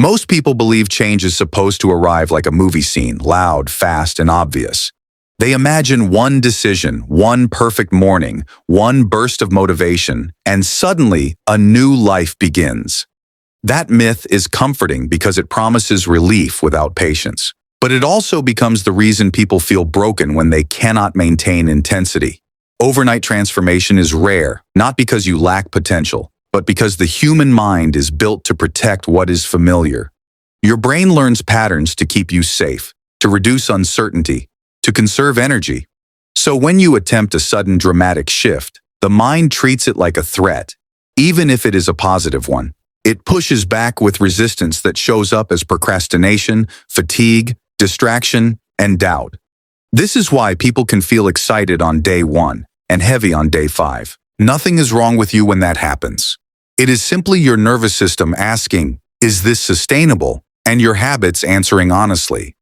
Most people believe change is supposed to arrive like a movie scene, loud, fast, and obvious. They imagine one decision, one perfect morning, one burst of motivation, and suddenly a new life begins. That myth is comforting because it promises relief without patience. But it also becomes the reason people feel broken when they cannot maintain intensity. Overnight transformation is rare, not because you lack potential, but because the human mind is built to protect what is familiar. Your brain learns patterns to keep you safe, to reduce uncertainty, to conserve energy. So when you attempt a sudden dramatic shift, the mind treats it like a threat, even if it is a positive one. It pushes back with resistance that shows up as procrastination, fatigue, distraction, and doubt. This is why people can feel excited on day 1 and heavy on day 5. Nothing is wrong with you when that happens. It is simply your nervous system asking, "Is this sustainable?" and your habits answering honestly.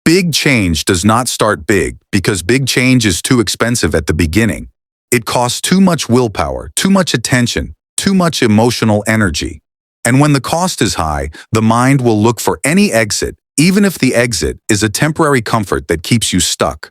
Big change does not start big because big change is too expensive at the beginning. It costs too much willpower, too much attention, too much emotional energy. And when the cost is high, the mind will look for any exit, even if the exit is a temporary comfort that keeps you stuck.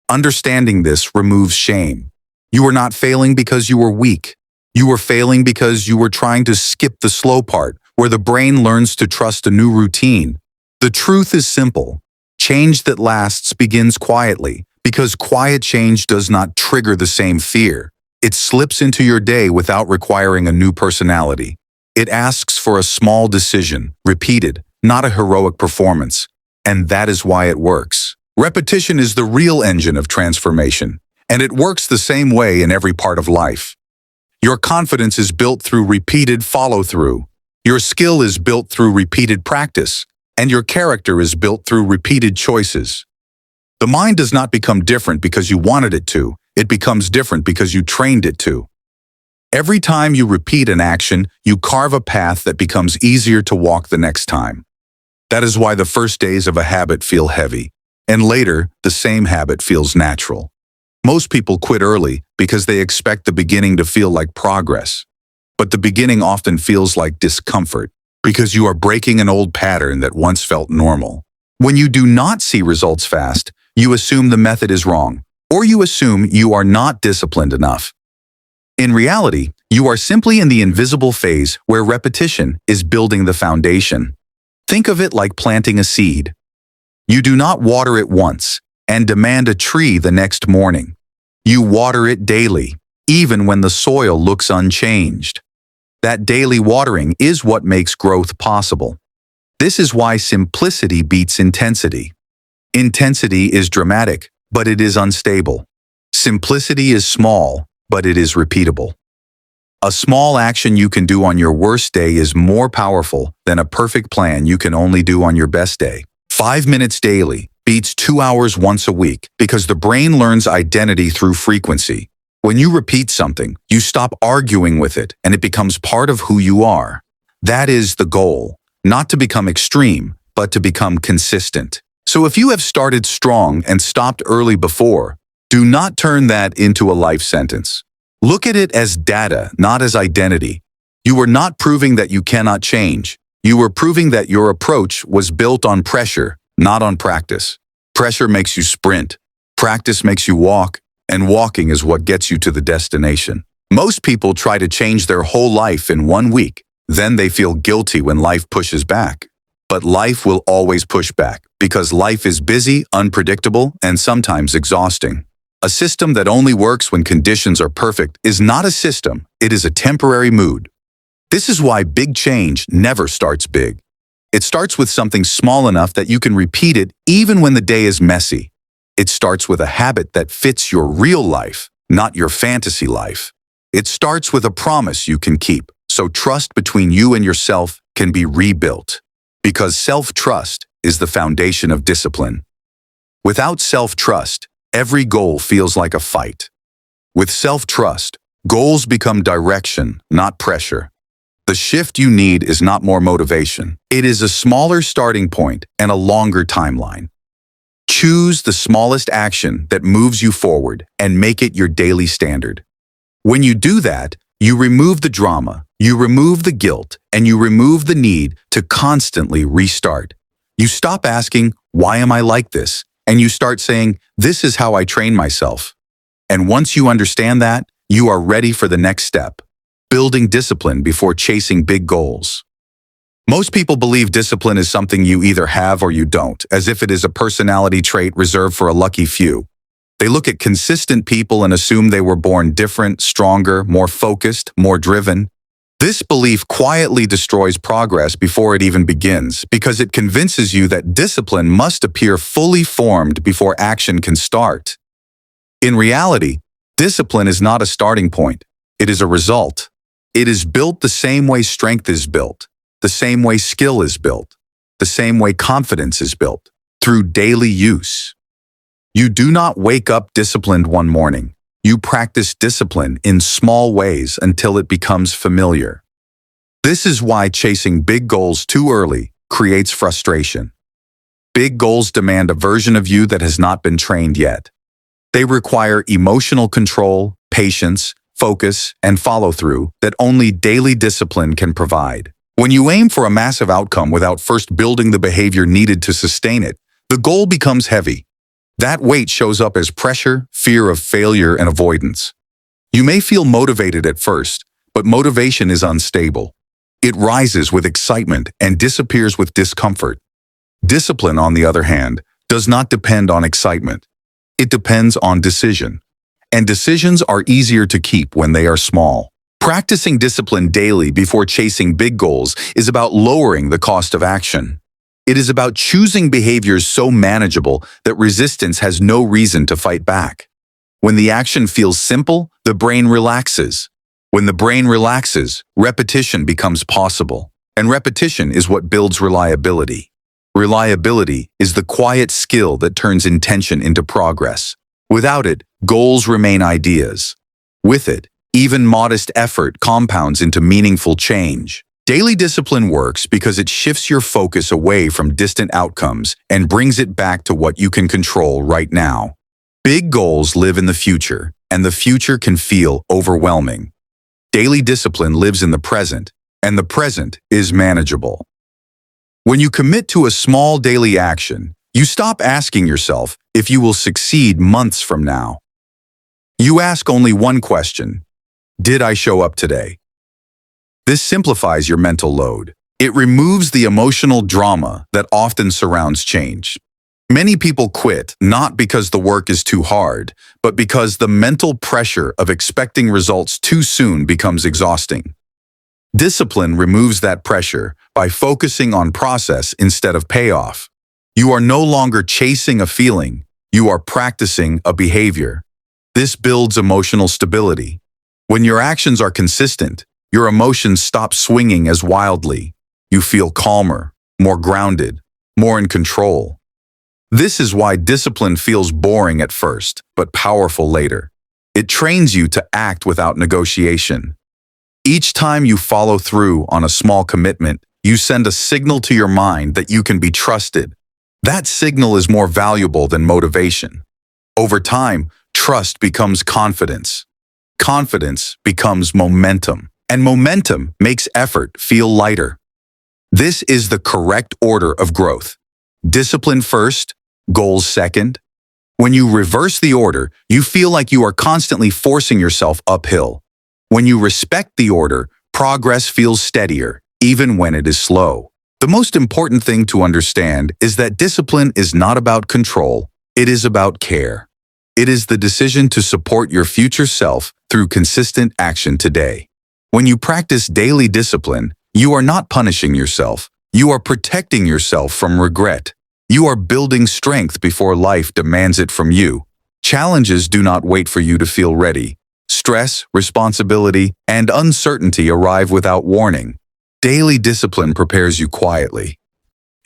Understanding this removes shame. You were not failing because you were weak. You were failing because you were trying to skip the slow part, where the brain learns to trust a new routine. The truth is simple. Change that lasts begins quietly, because quiet change does not trigger the same fear. It slips into your day without requiring a new personality. It asks for a small decision, repeated, not a heroic performance. And that is why it works. Repetition is the real engine of transformation, and it works the same way in every part of life. Your confidence is built through repeated follow-through. Your skill is built through repeated practice, and your character is built through repeated choices. The mind does not become different because you wanted it to. It becomes different because you trained it to. Every time you repeat an action, you carve a path that becomes easier to walk the next time. That is why the first days of a habit feel heavy, and later, the same habit feels natural. Most people quit early because they expect the beginning to feel like progress. But the beginning often feels like discomfort because you are breaking an old pattern that once felt normal. When you do not see results fast, you assume the method is wrong, or you assume you are not disciplined enough. In reality, you are simply in the invisible phase where repetition is building the foundation. Think of it like planting a seed. You do not water it once and demand a tree the next morning. You water it daily, even when the soil looks unchanged. That daily watering is what makes growth possible. This is why simplicity beats intensity. Intensity is dramatic, but it is unstable. Simplicity is small, but it is repeatable. A small action you can do on your worst day is more powerful than a perfect plan you can only do on your best day. 5 minutes daily beats 2 hours once a week because the brain learns identity through frequency. When you repeat something, you stop arguing with it and it becomes part of who you are. That is the goal, not to become extreme, but to become consistent. So if you have started strong and stopped early before, do not turn that into a life sentence. Look at it as data, not as identity. You were not proving that you cannot change. You were proving that your approach was built on pressure, not on practice. Pressure makes you sprint. Practice makes you walk. And walking is what gets you to the destination. Most people try to change their whole life in 1 week. Then they feel guilty when life pushes back. But life will always push back because life is busy, unpredictable, and sometimes exhausting. A system that only works when conditions are perfect is not a system, it is a temporary mood. This is why big change never starts big. It starts with something small enough that you can repeat it even when the day is messy. It starts with a habit that fits your real life, not your fantasy life. It starts with a promise you can keep, so trust between you and yourself can be rebuilt. Because self-trust is the foundation of discipline. Without self-trust, every goal feels like a fight. With self-trust, goals become direction, not pressure. The shift you need is not more motivation. It is a smaller starting point and a longer timeline. Choose the smallest action that moves you forward and make it your daily standard. When you do that, you remove the drama, You remove the guilt and you remove the need to constantly restart. You stop asking, why am I like this? And you start saying, this is how I train myself. And once you understand that, you are ready for the next step, building discipline before chasing big goals. Most people believe discipline is something you either have or you don't, as if it is a personality trait reserved for a lucky few. They look at consistent people and assume they were born different, stronger, more focused, more driven. This belief quietly destroys progress before it even begins, because it convinces you that discipline must appear fully formed before action can start. In reality, discipline is not a starting point. It is a result. It is built the same way strength is built, the same way skill is built, the same way confidence is built, through daily use. You do not wake up disciplined one morning. You practice discipline in small ways until it becomes familiar. This is why chasing big goals too early creates frustration. Big goals demand a version of you that has not been trained yet. They require emotional control, patience, focus, and follow-through that only daily discipline can provide. When you aim for a massive outcome without first building the behavior needed to sustain it, the goal becomes heavy. That weight shows up as pressure, fear of failure, and avoidance. You may feel motivated at first, but motivation is unstable. It rises with excitement and disappears with discomfort. Discipline, on the other hand, does not depend on excitement. It depends on decision. And decisions are easier to keep when they are small. Practicing discipline daily before chasing big goals is about lowering the cost of action. It is about choosing behaviors so manageable that resistance has no reason to fight back. When the action feels simple, the brain relaxes. When the brain relaxes, repetition becomes possible. And repetition is what builds reliability. Reliability is the quiet skill that turns intention into progress. Without it, goals remain ideas. With it, even modest effort compounds into meaningful change. Daily discipline works because it shifts your focus away from distant outcomes and brings it back to what you can control right now. Big goals live in the future, and the future can feel overwhelming. Daily discipline lives in the present, and the present is manageable. When you commit to a small daily action, you stop asking yourself if you will succeed months from now. You ask only one question: did I show up today? This simplifies your mental load. It removes the emotional drama that often surrounds change. Many people quit not because the work is too hard, but because the mental pressure of expecting results too soon becomes exhausting. Discipline removes that pressure by focusing on process instead of payoff. You are no longer chasing a feeling, you are practicing a behavior. This builds emotional stability. When your actions are consistent, your emotions stop swinging as wildly. You feel calmer, more grounded, more in control. This is why discipline feels boring at first, but powerful later. It trains you to act without negotiation. Each time you follow through on a small commitment, you send a signal to your mind that you can be trusted. That signal is more valuable than motivation. Over time, trust becomes confidence. Confidence becomes momentum. And momentum makes effort feel lighter. This is the correct order of growth. Discipline first, goals second. When you reverse the order, you feel like you are constantly forcing yourself uphill. When you respect the order, progress feels steadier, even when it is slow. The most important thing to understand is that discipline is not about control, it is about care. It is the decision to support your future self through consistent action today. When you practice daily discipline, you are not punishing yourself. You are protecting yourself from regret. You are building strength before life demands it from you. Challenges do not wait for you to feel ready. Stress, responsibility, and uncertainty arrive without warning. Daily discipline prepares you quietly.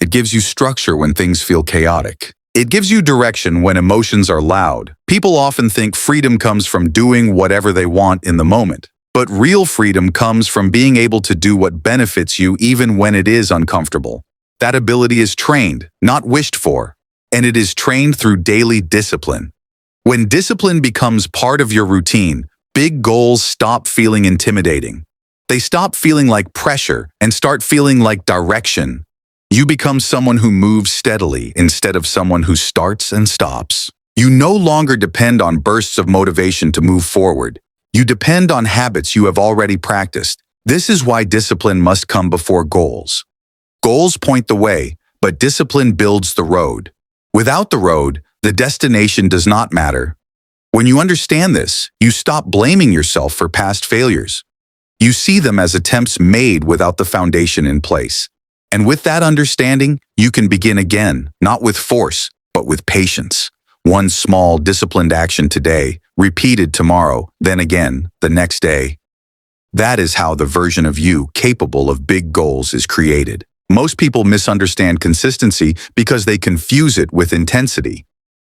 It gives you structure when things feel chaotic. It gives you direction when emotions are loud. People often think freedom comes from doing whatever they want in the moment. But real freedom comes from being able to do what benefits you even when it is uncomfortable. That ability is trained, not wished for, and it is trained through daily discipline. When discipline becomes part of your routine, big goals stop feeling intimidating. They stop feeling like pressure and start feeling like direction. You become someone who moves steadily instead of someone who starts and stops. You no longer depend on bursts of motivation to move forward. You depend on habits you have already practiced. This is why discipline must come before goals. Goals point the way, but discipline builds the road. Without the road, the destination does not matter. When you understand this, you stop blaming yourself for past failures. You see them as attempts made without the foundation in place. And with that understanding, you can begin again, not with force, but with patience. One small, disciplined action today, repeated tomorrow, then again, the next day. That is how the version of you capable of big goals is created. Most people misunderstand consistency because they confuse it with intensity.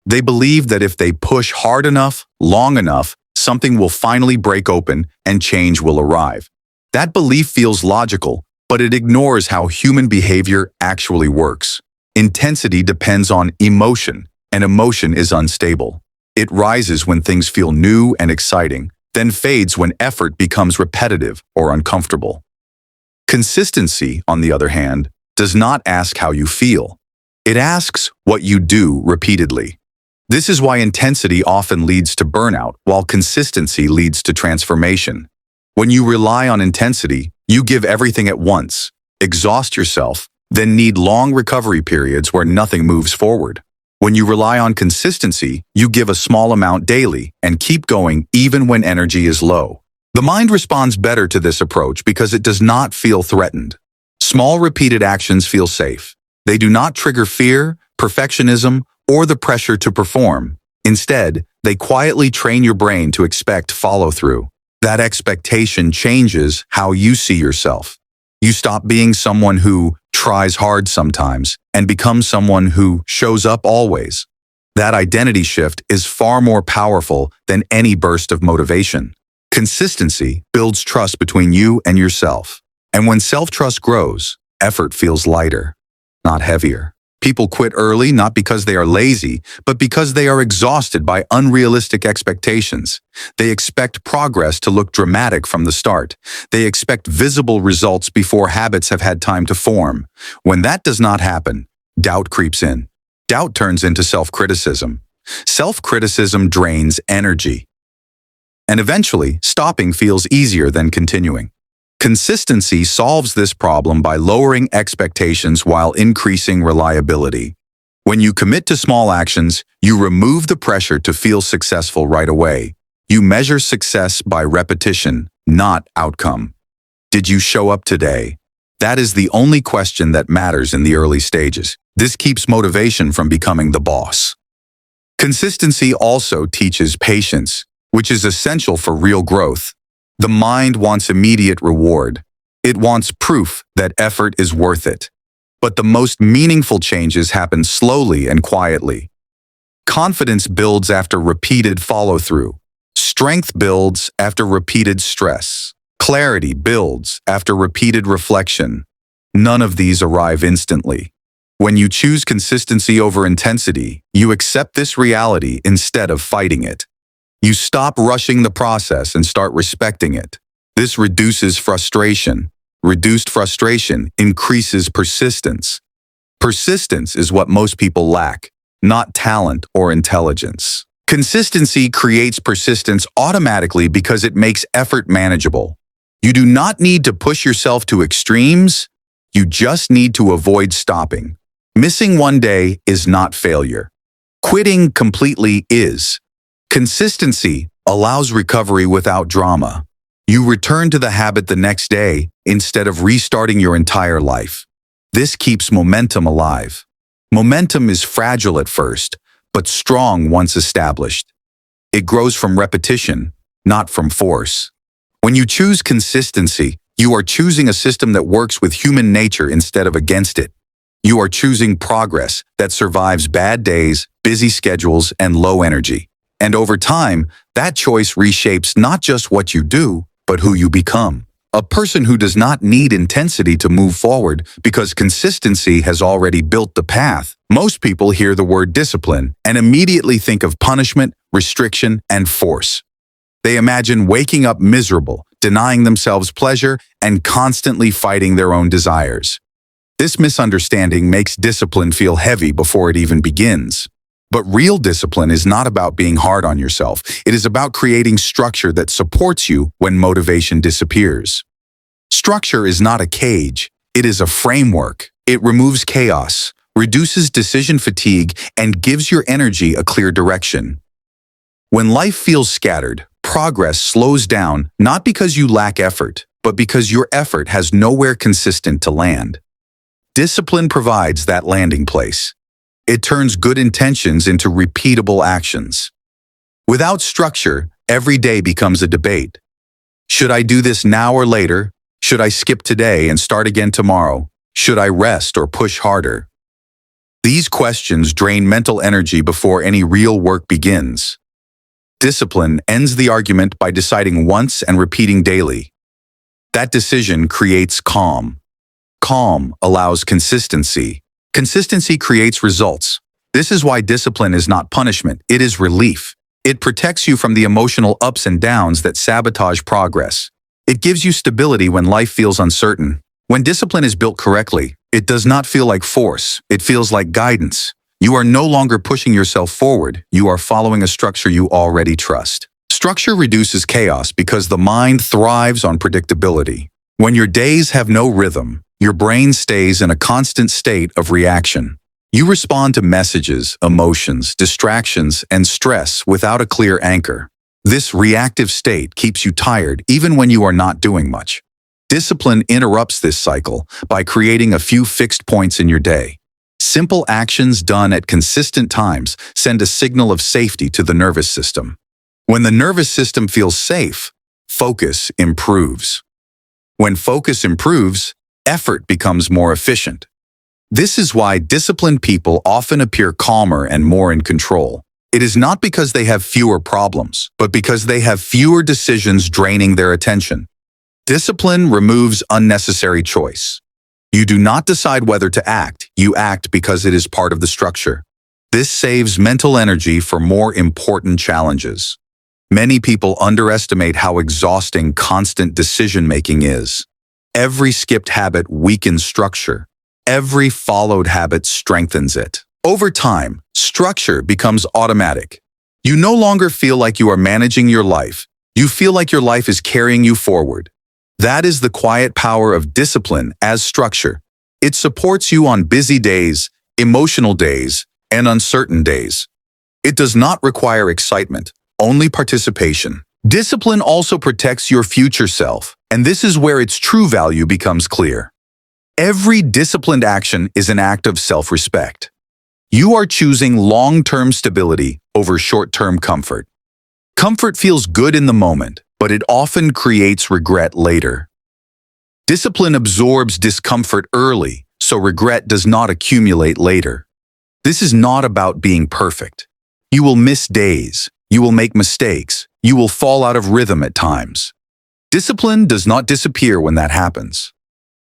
They believe that if they push hard enough, long enough, something will finally break open and change will arrive. That belief feels logical, but it ignores how human behavior actually works. Intensity depends on emotion, and emotion is unstable. It rises when things feel new and exciting, then fades when effort becomes repetitive or uncomfortable. Consistency, on the other hand, does not ask how you feel. It asks what you do repeatedly. This is why intensity often leads to burnout, while consistency leads to transformation. When you rely on intensity, you give everything at once, exhaust yourself, then need long recovery periods where nothing moves forward. When you rely on consistency, you give a small amount daily and keep going even when energy is low. The mind responds better to this approach because it does not feel threatened. Small repeated actions feel safe. They do not trigger fear, perfectionism, or the pressure to perform. Instead, they quietly train your brain to expect follow-through. That expectation changes how you see yourself. You stop being someone who tries hard sometimes and become someone who shows up always. That identity shift is far more powerful than any burst of motivation. Consistency builds trust between you and yourself. And when self-trust grows, effort feels lighter, not heavier. People quit early not because they are lazy, but because they are exhausted by unrealistic expectations. They expect progress to look dramatic from the start. They expect visible results before habits have had time to form. When that does not happen, doubt creeps in. Doubt turns into self-criticism. Self-criticism drains energy. And eventually, stopping feels easier than continuing. Consistency solves this problem by lowering expectations while increasing reliability. When you commit to small actions, you remove the pressure to feel successful right away. You measure success by repetition, not outcome. Did you show up today? That is the only question that matters in the early stages. This keeps motivation from becoming the boss. Consistency also teaches patience, which is essential for real growth. The mind wants immediate reward. It wants proof that effort is worth it. But the most meaningful changes happen slowly and quietly. Confidence builds after repeated follow-through. Strength builds after repeated stress. Clarity builds after repeated reflection. None of these arrive instantly. When you choose consistency over intensity, you accept this reality instead of fighting it. You stop rushing the process and start respecting it. This reduces frustration. Reduced frustration increases persistence. Persistence is what most people lack, not talent or intelligence. Consistency creates persistence automatically because it makes effort manageable. You do not need to push yourself to extremes. You just need to avoid stopping. Missing one day is not failure. Quitting completely is. Consistency allows recovery without drama. You return to the habit the next day instead of restarting your entire life. This keeps momentum alive. Momentum is fragile at first, but strong once established. It grows from repetition, not from force. When you choose consistency, you are choosing a system that works with human nature instead of against it. You are choosing progress that survives bad days, busy schedules, and low energy. And over time, that choice reshapes not just what you do, but who you become. A person who does not need intensity to move forward because consistency has already built the path. Most people hear the word discipline and immediately think of punishment, restriction, and force. They imagine waking up miserable, denying themselves pleasure, and constantly fighting their own desires. This misunderstanding makes discipline feel heavy before it even begins. But real discipline is not about being hard on yourself. It is about creating structure that supports you when motivation disappears. Structure is not a cage. It is a framework. It removes chaos, reduces decision fatigue, and gives your energy a clear direction. When life feels scattered, progress slows down not because you lack effort, but because your effort has nowhere consistent to land. Discipline provides that landing place. It turns good intentions into repeatable actions. Without structure, every day becomes a debate. Should I do this now or later? Should I skip today and start again tomorrow? Should I rest or push harder? These questions drain mental energy before any real work begins. Discipline ends the argument by deciding once and repeating daily. That decision creates calm. Calm allows consistency. Consistency creates results. This is why discipline is not punishment, it is relief. It protects you from the emotional ups and downs that sabotage progress. It gives you stability when life feels uncertain. When discipline is built correctly, it does not feel like force, it feels like guidance. You are no longer pushing yourself forward, you are following a structure you already trust. Structure reduces chaos because the mind thrives on predictability. When your days have no rhythm, your brain stays in a constant state of reaction. You respond to messages, emotions, distractions, and stress without a clear anchor. This reactive state keeps you tired even when you are not doing much. Discipline interrupts this cycle by creating a few fixed points in your day. Simple actions done at consistent times send a signal of safety to the nervous system. When the nervous system feels safe, focus improves. When focus improves, effort becomes more efficient. This is why disciplined people often appear calmer and more in control. It is not because they have fewer problems, but because they have fewer decisions draining their attention. Discipline removes unnecessary choice. You do not decide whether to act, you act because it is part of the structure. This saves mental energy for more important challenges. Many people underestimate how exhausting constant decision-making is. Every skipped habit weakens structure. Every followed habit strengthens it. Over time, structure becomes automatic. You no longer feel like you are managing your life. You feel like your life is carrying you forward. That is the quiet power of discipline as structure. It supports you on busy days, emotional days, and uncertain days. It does not require excitement, only participation. Discipline also protects your future self, and this is where its true value becomes clear. Every disciplined action is an act of self-respect. You are choosing long-term stability over short-term comfort. Comfort feels good in the moment, but it often creates regret later. Discipline absorbs discomfort early, so regret does not accumulate later. This is not about being perfect. You will miss days, you will make mistakes, you will fall out of rhythm at times. Discipline does not disappear when that happens.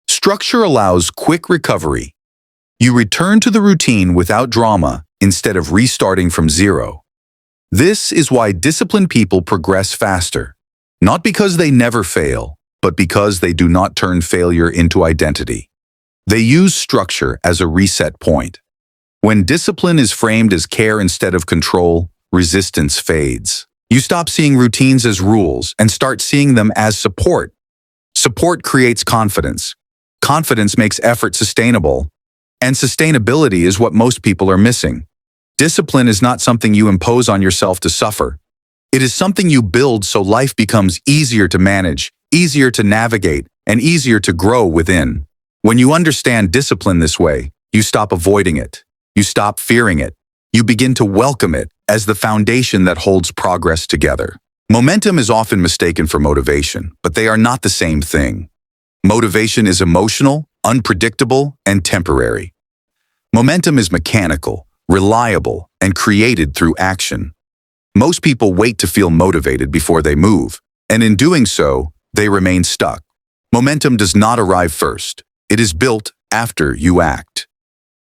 Structure allows quick recovery. You return to the routine without drama instead of restarting from zero. This is why disciplined people progress faster, not because they never fail, but because they do not turn failure into identity. They use structure as a reset point. When discipline is framed as care instead of control, resistance fades. You stop seeing routines as rules and start seeing them as support. Support creates confidence. Confidence makes effort sustainable. And sustainability is what most people are missing. Discipline is not something you impose on yourself to suffer. It is something you build so life becomes easier to manage, easier to navigate, and easier to grow within. When you understand discipline this way, you stop avoiding it. You stop fearing it. You begin to welcome it as the foundation that holds progress together. Momentum is often mistaken for motivation, but they are not the same thing. Motivation is emotional, unpredictable, and temporary. Momentum is mechanical, reliable, and created through action. Most people wait to feel motivated before they move, and in doing so, they remain stuck. Momentum does not arrive first. It is built after you act.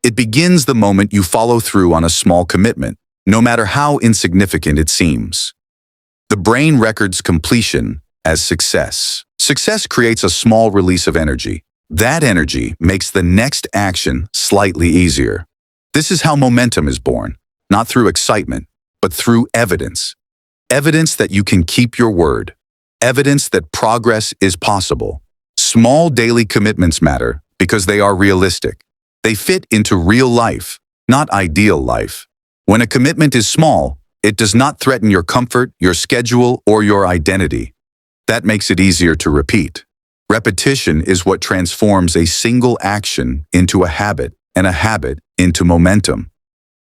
It begins the moment you follow through on a small commitment, no matter how insignificant it seems. The brain records completion as success. Success creates a small release of energy. That energy makes the next action slightly easier. This is how momentum is born, not through excitement, but through evidence. Evidence that you can keep your word. Evidence that progress is possible. Small daily commitments matter because they are realistic. They fit into real life, not ideal life. When a commitment is small, it does not threaten your comfort, your schedule, or your identity. That makes it easier to repeat. Repetition is what transforms a single action into a habit, and a habit into momentum.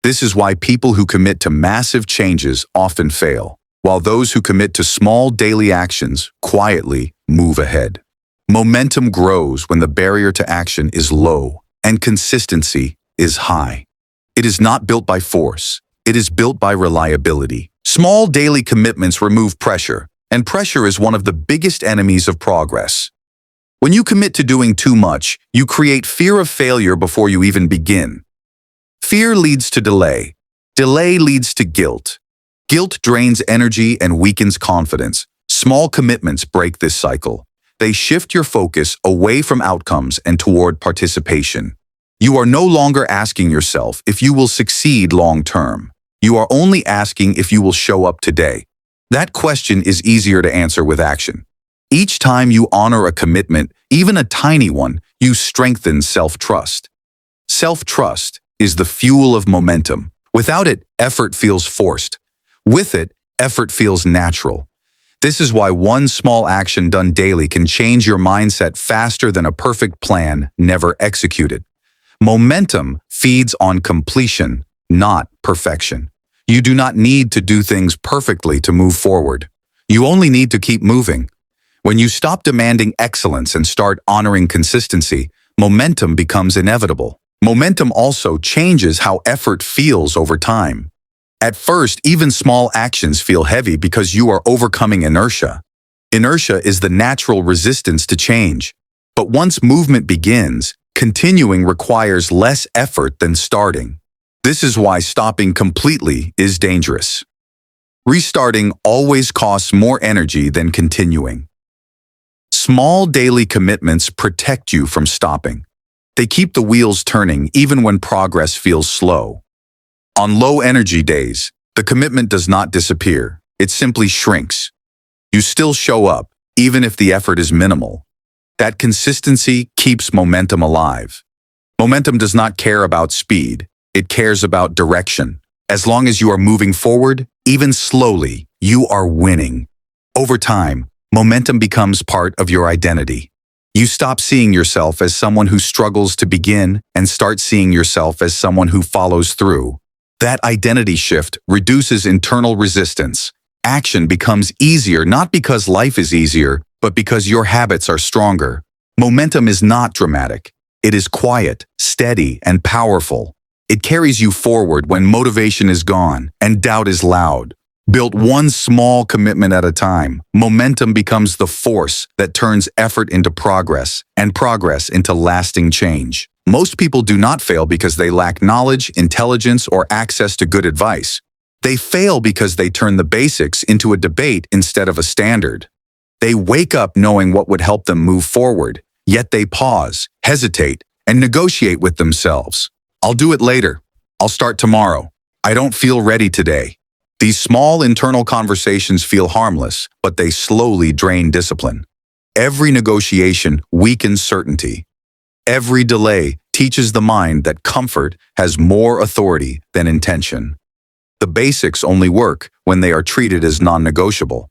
This is why people who commit to massive changes often fail, while those who commit to small daily actions quietly move ahead. Momentum grows when the barrier to action is low and consistency is high. It is not built by force. It is built by reliability. Small daily commitments remove pressure, and pressure is one of the biggest enemies of progress. When you commit to doing too much, you create fear of failure before you even begin. Fear leads to delay. Delay leads to guilt. Guilt drains energy and weakens confidence. Small commitments break this cycle. They shift your focus away from outcomes and toward participation. You are no longer asking yourself if you will succeed long term. You are only asking if you will show up today. That question is easier to answer with action. Each time you honor a commitment, even a tiny one, you strengthen self-trust. Self-trust is the fuel of momentum. Without it, effort feels forced. With it, effort feels natural. This is why one small action done daily can change your mindset faster than a perfect plan never executed. Momentum feeds on completion, not perfection. You do not need to do things perfectly to move forward. You only need to keep moving. When you stop demanding excellence and start honoring consistency, momentum becomes inevitable. Momentum also changes how effort feels over time. At first, even small actions feel heavy because you are overcoming inertia. Inertia is the natural resistance to change. But once movement begins, continuing requires less effort than starting. This is why stopping completely is dangerous. Restarting always costs more energy than continuing. Small daily commitments protect you from stopping. They keep the wheels turning even when progress feels slow. On low-energy days, the commitment does not disappear. It simply shrinks. You still show up, even if the effort is minimal. That consistency keeps momentum alive. Momentum does not care about speed. It cares about direction. As long as you are moving forward, even slowly, you are winning. Over time, momentum becomes part of your identity. You stop seeing yourself as someone who struggles to begin and start seeing yourself as someone who follows through. That identity shift reduces internal resistance. Action becomes easier not because life is easier, but because your habits are stronger. Momentum is not dramatic. It is quiet, steady, and powerful. It carries you forward when motivation is gone and doubt is loud. Built one small commitment at a time, momentum becomes the force that turns effort into progress and progress into lasting change. Most people do not fail because they lack knowledge, intelligence, or access to good advice. They fail because they turn the basics into a debate instead of a standard. They wake up knowing what would help them move forward, yet they pause, hesitate, and negotiate with themselves. I'll do it later. I'll start tomorrow. I don't feel ready today. These small internal conversations feel harmless, but they slowly drain discipline. Every negotiation weakens certainty. Every delay teaches the mind that comfort has more authority than intention. The basics only work when they are treated as non-negotiable.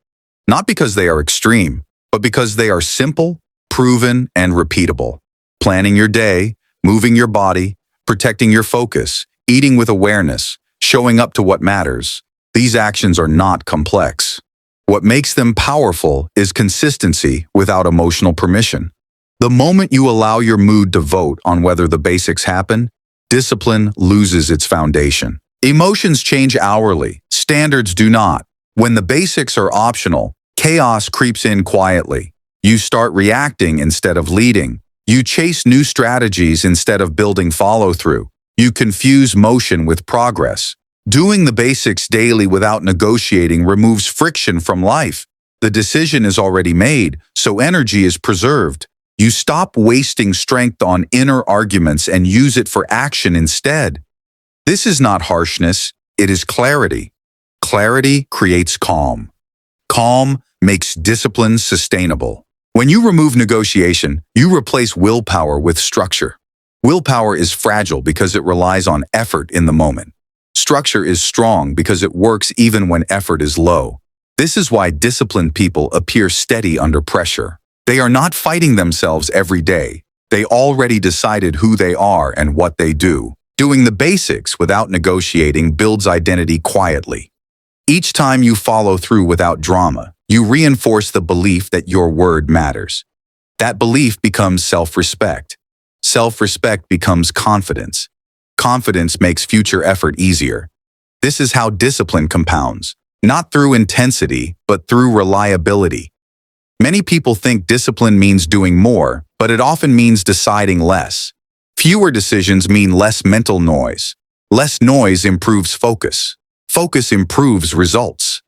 Not because they are extreme, but because they are simple, proven, and repeatable. Planning your day, moving your body, protecting your focus, eating with awareness, showing up to what matters. These actions are not complex. What makes them powerful is consistency without emotional permission. The moment you allow your mood to vote on whether the basics happen, discipline loses its foundation. Emotions change hourly, standards do not. When the basics are optional, chaos creeps in quietly. You start reacting instead of leading. You chase new strategies instead of building follow-through. You confuse motion with progress. Doing the basics daily without negotiating removes friction from life. The decision is already made, so energy is preserved. You stop wasting strength on inner arguments and use it for action instead. This is not harshness, it is clarity. Clarity creates calm. Calm makes discipline sustainable. When you remove negotiation, you replace willpower with structure. Willpower is fragile because it relies on effort in the moment. Structure is strong because it works even when effort is low. This is why disciplined people appear steady under pressure. They are not fighting themselves every day. They already decided who they are and what they do. Doing the basics without negotiating builds identity quietly. Each time you follow through without drama, you reinforce the belief that your word matters. That belief becomes self-respect. Self-respect becomes confidence. Confidence makes future effort easier. This is how discipline compounds. Not through intensity, but through reliability. Many people think discipline means doing more, but it often means deciding less. Fewer decisions mean less mental noise. Less noise improves focus. Focus improves results.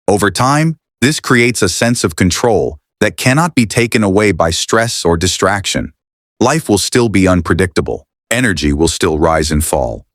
Over time, this creates a sense of control that cannot be taken away by stress or distraction. Life will still be unpredictable. Energy will still rise and fall.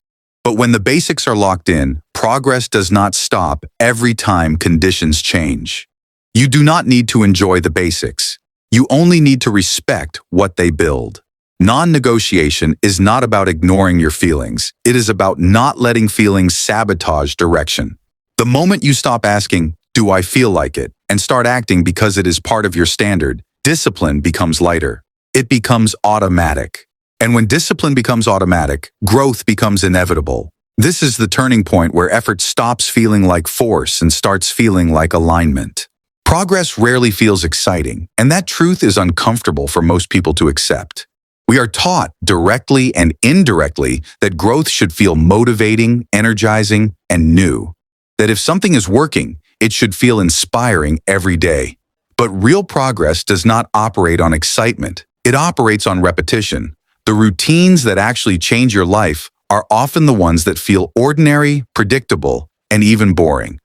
But when the basics are locked in, progress does not stop every time conditions change. You do not need to enjoy the basics. You only need to respect what they build. Non-negotiation is not about ignoring your feelings. It is about not letting feelings sabotage direction. The moment you stop asking, "Do I feel like it?" and start acting because it is part of your standard, discipline becomes lighter. It becomes automatic. And when discipline becomes automatic, growth becomes inevitable. This is the turning point where effort stops feeling like force and starts feeling like alignment. Progress rarely feels exciting, and that truth is uncomfortable for most people to accept. We are taught directly and indirectly that growth should feel motivating, energizing, and new. That if something is working, it should feel inspiring every day. But real progress does not operate on excitement. It operates on repetition. The routines that actually change your life are often the ones that feel ordinary, predictable, and even boring.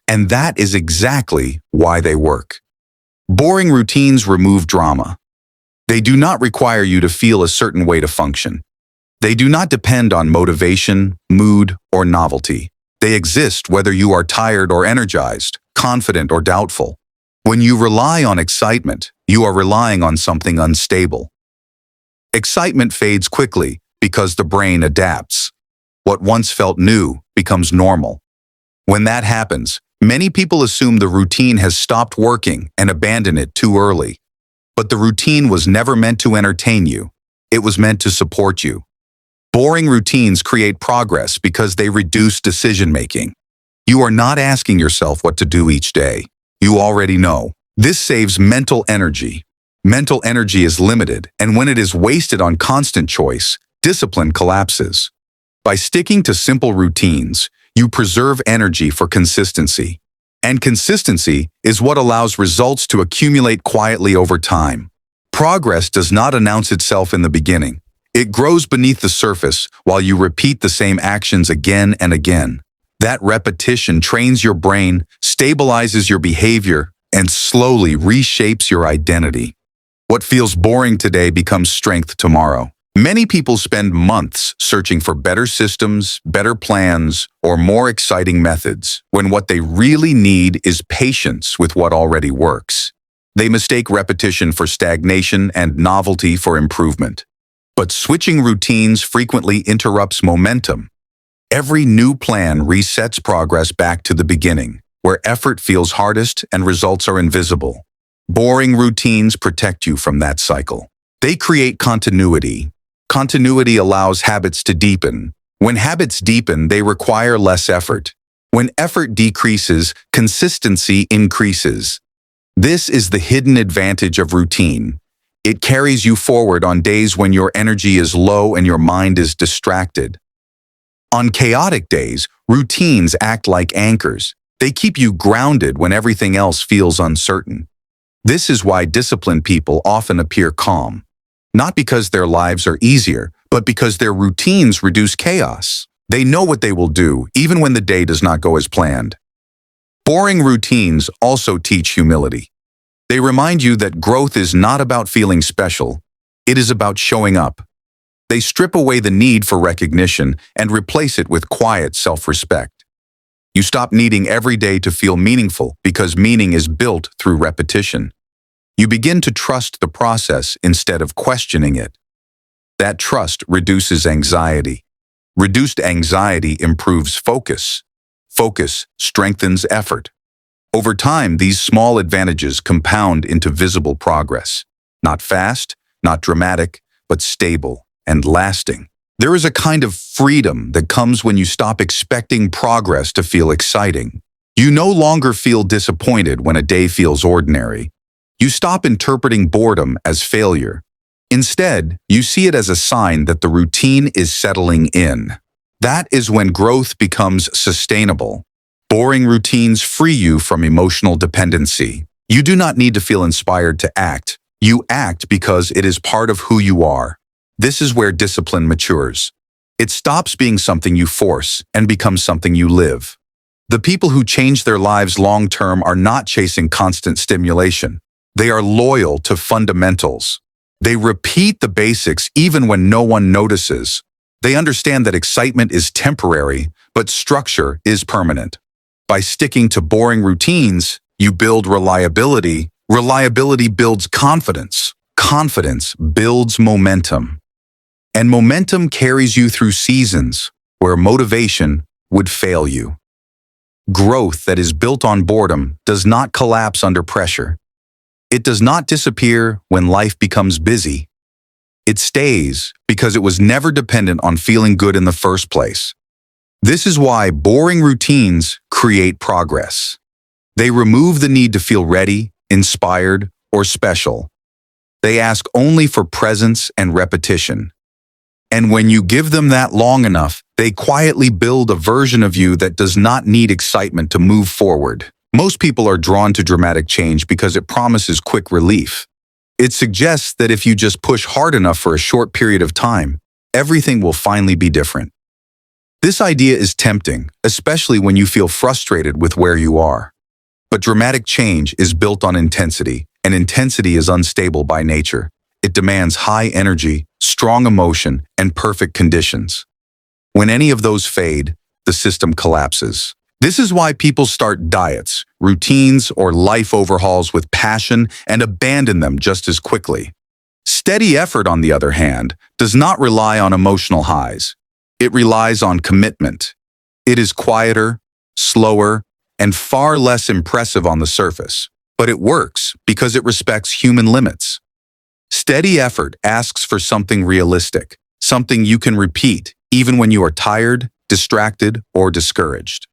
And that is exactly why they work. Boring routines remove drama. They do not require you to feel a certain way to function. They do not depend on motivation, mood, or novelty. They exist whether you are tired or energized, confident or doubtful. When you rely on excitement, you are relying on something unstable. Excitement fades quickly because the brain adapts. What once felt new becomes normal. When that happens, many people assume the routine has stopped working and abandon it too early. But the routine was never meant to entertain you. It was meant to support you. Boring routines create progress because they reduce decision-making. You are not asking yourself what to do each day. You already know. This saves mental energy. Mental energy is limited, and when it is wasted on constant choice, discipline collapses. By sticking to simple routines, you preserve energy for consistency. And consistency is what allows results to accumulate quietly over time. Progress does not announce itself in the beginning. It grows beneath the surface while you repeat the same actions again and again. That repetition trains your brain, stabilizes your behavior, and slowly reshapes your identity. What feels boring today becomes strength tomorrow. Many people spend months searching for better systems, better plans, or more exciting methods, when what they really need is patience with what already works. They mistake repetition for stagnation and novelty for improvement. But switching routines frequently interrupts momentum. Every new plan resets progress back to the beginning, where effort feels hardest and results are invisible. Boring routines protect you from that cycle. They create continuity. Continuity allows habits to deepen. When habits deepen, they require less effort. When effort decreases, consistency increases. This is the hidden advantage of routine. It carries you forward on days when your energy is low and your mind is distracted. On chaotic days, routines act like anchors. They keep you grounded when everything else feels uncertain. This is why disciplined people often appear calm. Not because their lives are easier, but because their routines reduce chaos. They know what they will do, even when the day does not go as planned. Boring routines also teach humility. They remind you that growth is not about feeling special, it is about showing up. They strip away the need for recognition and replace it with quiet self-respect. You stop needing every day to feel meaningful because meaning is built through repetition. You begin to trust the process instead of questioning it. That trust reduces anxiety. Reduced anxiety improves focus. Focus strengthens effort. Over time, these small advantages compound into visible progress. Not fast, not dramatic, but stable and lasting. There is a kind of freedom that comes when you stop expecting progress to feel exciting. You no longer feel disappointed when a day feels ordinary. You stop interpreting boredom as failure. Instead, you see it as a sign that the routine is settling in. That is when growth becomes sustainable. Boring routines free you from emotional dependency. You do not need to feel inspired to act. You act because it is part of who you are. This is where discipline matures. It stops being something you force and becomes something you live. The people who change their lives long-term are not chasing constant stimulation. They are loyal to fundamentals. They repeat the basics even when no one notices. They understand that excitement is temporary, but structure is permanent. By sticking to boring routines, you build reliability. Reliability builds confidence. Confidence builds momentum. And momentum carries you through seasons where motivation would fail you. Growth that is built on boredom does not collapse under pressure. It does not disappear when life becomes busy. It stays because it was never dependent on feeling good in the first place. This is why boring routines create progress. They remove the need to feel ready, inspired, or special. They ask only for presence and repetition. And when you give them that long enough, they quietly build a version of you that does not need excitement to move forward. Most people are drawn to dramatic change because it promises quick relief. It suggests that if you just push hard enough for a short period of time, everything will finally be different. This idea is tempting, especially when you feel frustrated with where you are. But dramatic change is built on intensity, and intensity is unstable by nature. It demands high energy, strong emotion, and perfect conditions. When any of those fade, the system collapses. This is why people start diets, routines, or life overhauls with passion and abandon them just as quickly. Steady effort, on the other hand, does not rely on emotional highs. It relies on commitment. It is quieter, slower, and far less impressive on the surface, but it works because it respects human limits. Steady effort asks for something realistic, something you can repeat even when you are tired, distracted, or discouraged.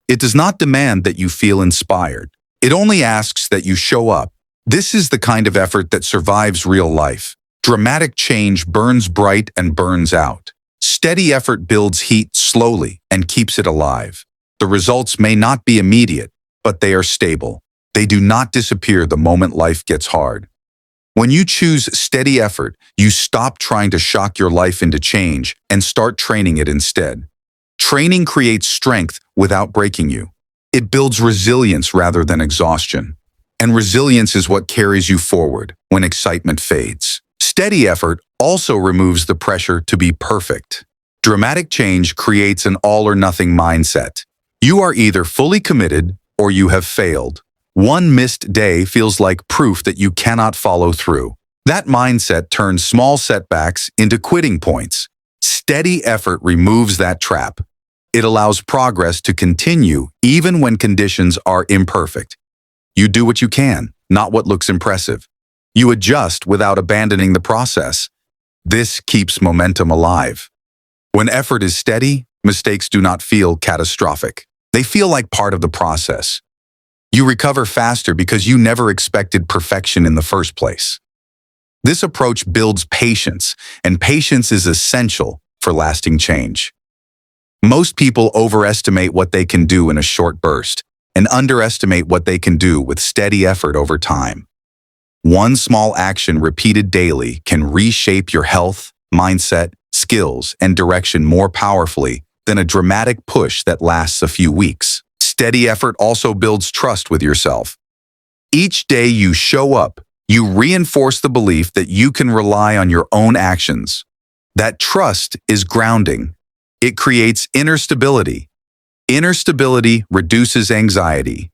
It does not demand that you feel inspired. It only asks that you show up. This is the kind of effort that survives real life. Dramatic change burns bright and burns out. Steady effort builds heat slowly and keeps it alive. The results may not be immediate, but they are stable. They do not disappear the moment life gets hard. When you choose steady effort, you stop trying to shock your life into change and start training it instead. Training creates strength without breaking you. It builds resilience rather than exhaustion. And resilience is what carries you forward when excitement fades. Steady effort also removes the pressure to be perfect. Dramatic change creates an all-or-nothing mindset. You are either fully committed or you have failed. One missed day feels like proof that you cannot follow through. That mindset turns small setbacks into quitting points. Steady effort removes that trap. It allows progress to continue even when conditions are imperfect. You do what you can, not what looks impressive. You adjust without abandoning the process. This keeps momentum alive. When effort is steady, mistakes do not feel catastrophic. They feel like part of the process. You recover faster because you never expected perfection in the first place. This approach builds patience, and patience is essential for lasting change. Most people overestimate what they can do in a short burst and underestimate what they can do with steady effort over time. One small action repeated daily can reshape your health, mindset, skills, and direction more powerfully than a dramatic push that lasts a few weeks. Steady effort also builds trust with yourself. Each day you show up, you reinforce the belief that you can rely on your own actions. That trust is grounding. It creates inner stability. Inner stability reduces anxiety.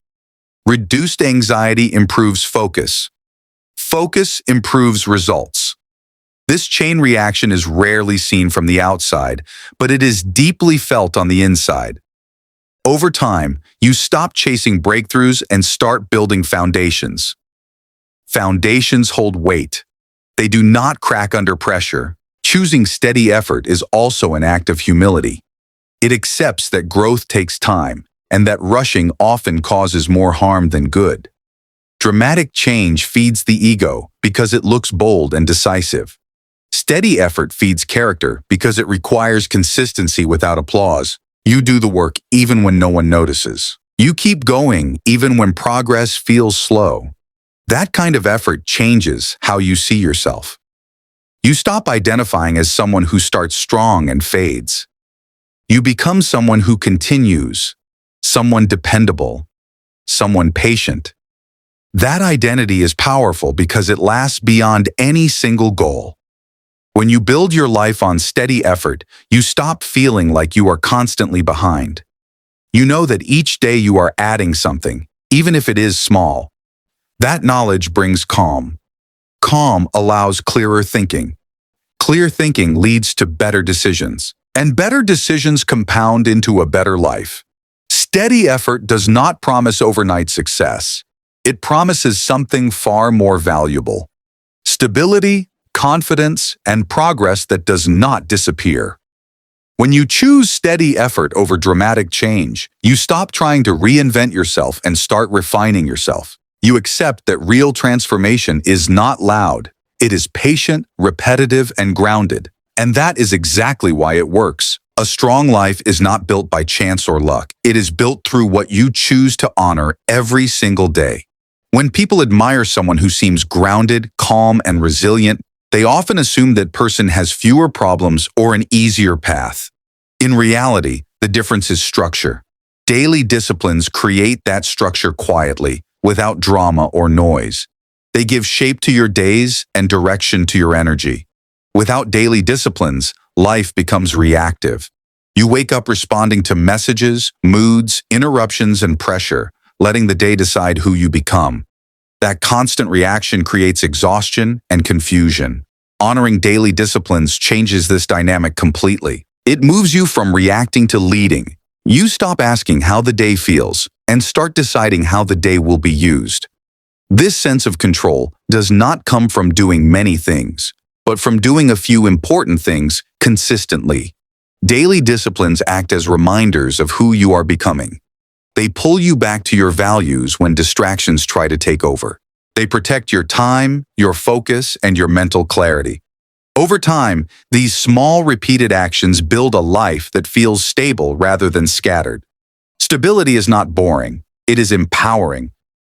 Reduced anxiety improves focus. Focus improves results. This chain reaction is rarely seen from the outside, but it is deeply felt on the inside. Over time, you stop chasing breakthroughs and start building foundations. Foundations hold weight. They do not crack under pressure. Choosing steady effort is also an act of humility. It accepts that growth takes time and that rushing often causes more harm than good. Dramatic change feeds the ego because it looks bold and decisive. Steady effort feeds character because it requires consistency without applause. You do the work even when no one notices. You keep going even when progress feels slow. That kind of effort changes how you see yourself. You stop identifying as someone who starts strong and fades. You become someone who continues, someone dependable, someone patient. That identity is powerful because it lasts beyond any single goal. When you build your life on steady effort, you stop feeling like you are constantly behind. You know that each day you are adding something, even if it is small. That knowledge brings calm. Calm allows clearer thinking. Clear thinking leads to better decisions, and better decisions compound into a better life. Steady effort does not promise overnight success. It promises something far more valuable: stability, confidence, and progress that does not disappear. When you choose steady effort over dramatic change, you stop trying to reinvent yourself and start refining yourself. You accept that real transformation is not loud. It is patient, repetitive, and grounded. And that is exactly why it works. A strong life is not built by chance or luck. It is built through what you choose to honor every single day. When people admire someone who seems grounded, calm, and resilient, they often assume that person has fewer problems or an easier path. In reality, the difference is structure. Daily disciplines create that structure quietly, without drama or noise. They give shape to your days and direction to your energy. Without daily disciplines, life becomes reactive. You wake up responding to messages, moods, interruptions, and pressure, letting the day decide who you become. That constant reaction creates exhaustion and confusion. Honoring daily disciplines changes this dynamic completely. It moves you from reacting to leading. You stop asking how the day feels and start deciding how the day will be used. This sense of control does not come from doing many things, but from doing a few important things consistently. Daily disciplines act as reminders of who you are becoming. They pull you back to your values when distractions try to take over. They protect your time, your focus, and your mental clarity. Over time, these small repeated actions build a life that feels stable rather than scattered. Stability is not boring. It is empowering.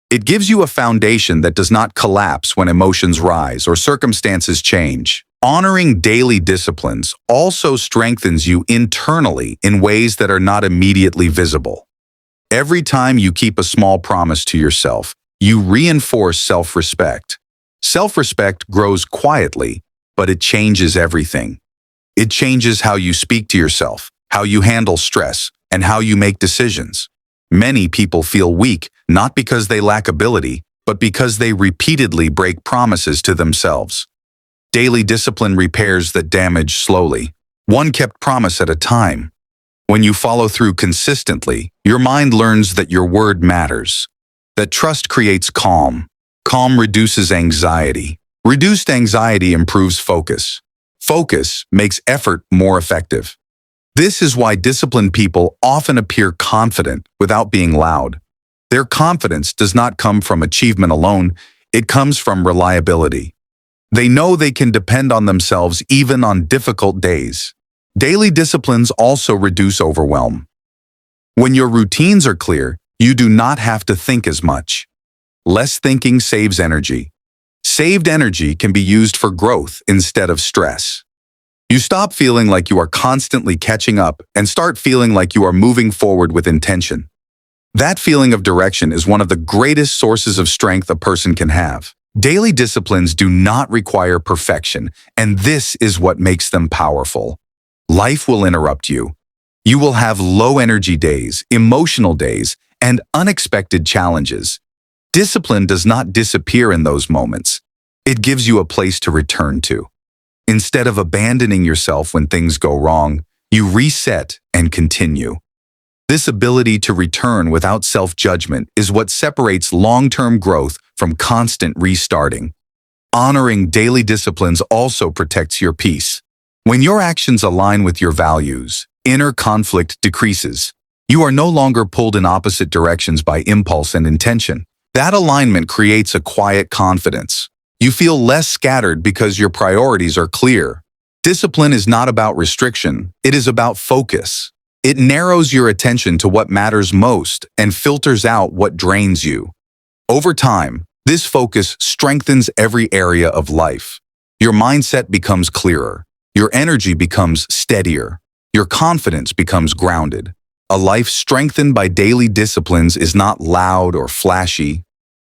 It gives you a foundation that does not collapse when emotions rise or circumstances change. Honoring daily disciplines also strengthens you internally in ways that are not immediately visible. Every time you keep a small promise to yourself, you reinforce self-respect. Self-respect grows quietly, but it changes everything. It changes how you speak to yourself, how you handle stress, and how you make decisions. Many people feel weak, not because they lack ability, but because they repeatedly break promises to themselves. Daily discipline repairs that damage slowly, one kept promise at a time. When you follow through consistently, your mind learns that your word matters. That trust creates calm. Calm reduces anxiety. Reduced anxiety improves focus. Focus makes effort more effective. This is why disciplined people often appear confident without being loud. Their confidence does not come from achievement alone, it comes from reliability. They know they can depend on themselves even on difficult days. Daily disciplines also reduce overwhelm. When your routines are clear, you do not have to think as much. Less thinking saves energy. Saved energy can be used for growth instead of stress. You stop feeling like you are constantly catching up and start feeling like you are moving forward with intention. That feeling of direction is one of the greatest sources of strength a person can have. Daily disciplines do not require perfection, and this is what makes them powerful. Life will interrupt you. You will have low-energy days, emotional days, and unexpected challenges. Discipline does not disappear in those moments. It gives you a place to return to. Instead of abandoning yourself when things go wrong, you reset and continue. This ability to return without self-judgment is what separates long-term growth from constant restarting. Honoring daily disciplines also protects your peace. When your actions align with your values, inner conflict decreases. You are no longer pulled in opposite directions by impulse and intention. That alignment creates a quiet confidence. You feel less scattered because your priorities are clear. Discipline is not about restriction, it is about focus. It narrows your attention to what matters most and filters out what drains you. Over time, this focus strengthens every area of life. Your mindset becomes clearer. Your energy becomes steadier. Your confidence becomes grounded. A life strengthened by daily disciplines is not loud or flashy.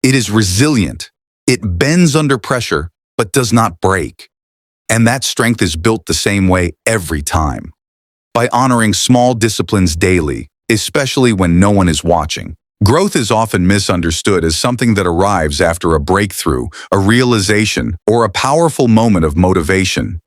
It is resilient. It bends under pressure, but does not break. And that strength is built the same way every time. By honoring small disciplines daily, especially when no one is watching. Growth is often misunderstood as something that arrives after a breakthrough, a realization, or a powerful moment of motivation.